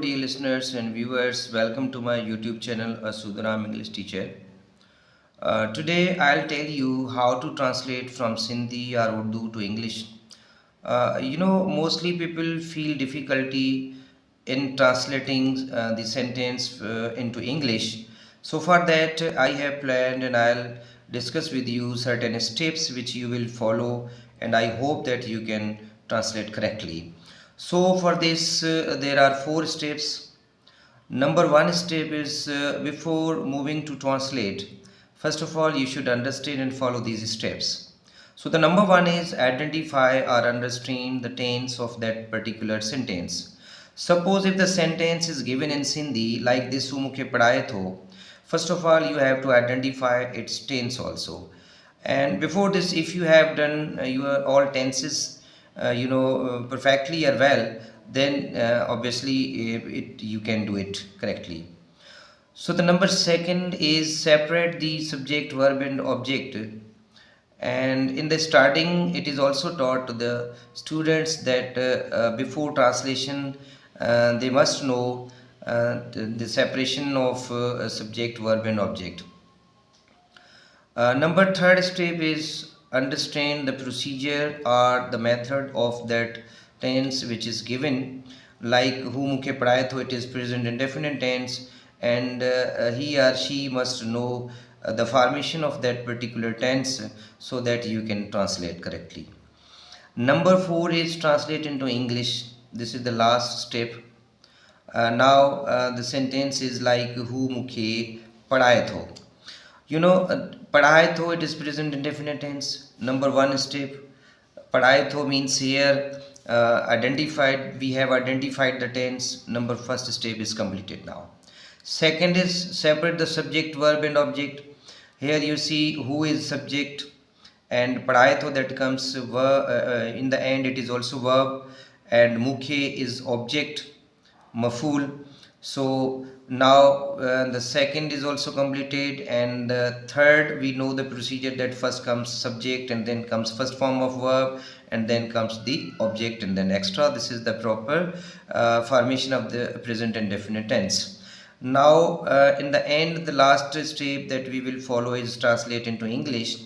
Dear listeners and viewers, welcome to my YouTube channel, A Sudaram English Teacher. Today I'll tell you how to translate from Sindhi or Urdu to English. Mostly people feel difficulty in translating the sentence into English. So for that, I have planned and I'll discuss with you certain steps which you will follow, and I hope that you can translate correctly. So for this, there are four steps. Number one step is before moving to translate. First of all, you should understand and follow these steps. So the number one is identify or understand the tense of that particular sentence. Suppose if the sentence is given in Sindhi like this mukhe padhaye tho, first of all you have to identify its tense also. And before this, if you have done your all tenses perfectly or well, then obviously you can do it correctly. So the number second is separate the subject, verb and object. And in the starting, it is also taught to the students that before translation, they must know the separation of subject, verb and object. Number third step is understand the procedure or the method of that tense which is given. Like who mukhe padhaye tho, it is present indefinite tense, and he or she must know the formation of that particular tense so that you can translate correctly. Number four is translate into English. This is the last step. Now the sentence is like who mukhe padhaye tho. Padhaye tho, it is present indefinite tense. Number one step, padhaye tho means here we have identified the tense. Number first step is completed now. Second is separate the subject, verb and object. Here you see who is subject and padhaye tho, that comes in the end it is also verb, and mukhe is object, maful. So now the second is also completed, and third we know the procedure that first comes subject and then comes first form of verb and then comes the object and then extra. This is the proper formation of the present and definite tense. Now in the end, the last step that we will follow is translate into English.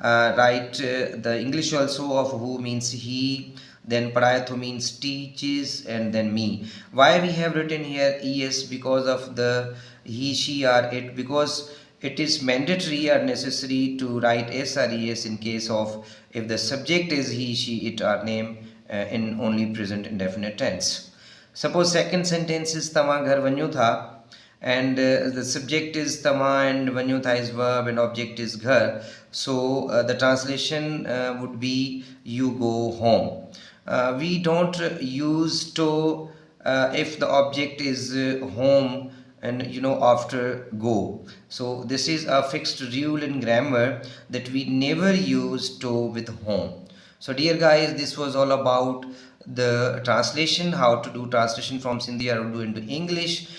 Write the English also of who means he, then padhaye tho means teaches, and then me. Why we have written here es? Because of the he, she or it, because it is mandatory or necessary to write s or es in case of if the subject is he, she, it or name in only present indefinite tense. Suppose second sentence is tama ghar vanyu tha, and the subject is tama and vanyutha is verb and object is ghar. So the translation would be you go home. We don't use to if the object is home and after go. So this is a fixed rule in grammar that we never use to with home. So dear guys, this was all about the translation, how to do translation from Sindhi or Urdu into English,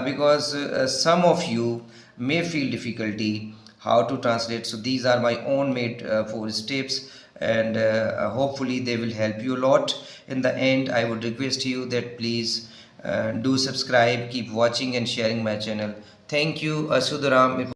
because some of you may feel difficulty how to translate. So these are my own made 4 steps, and hopefully they will help you a lot. In the end, I would request you that please do subscribe, keep watching and sharing my channel. Thank you. Asudaram.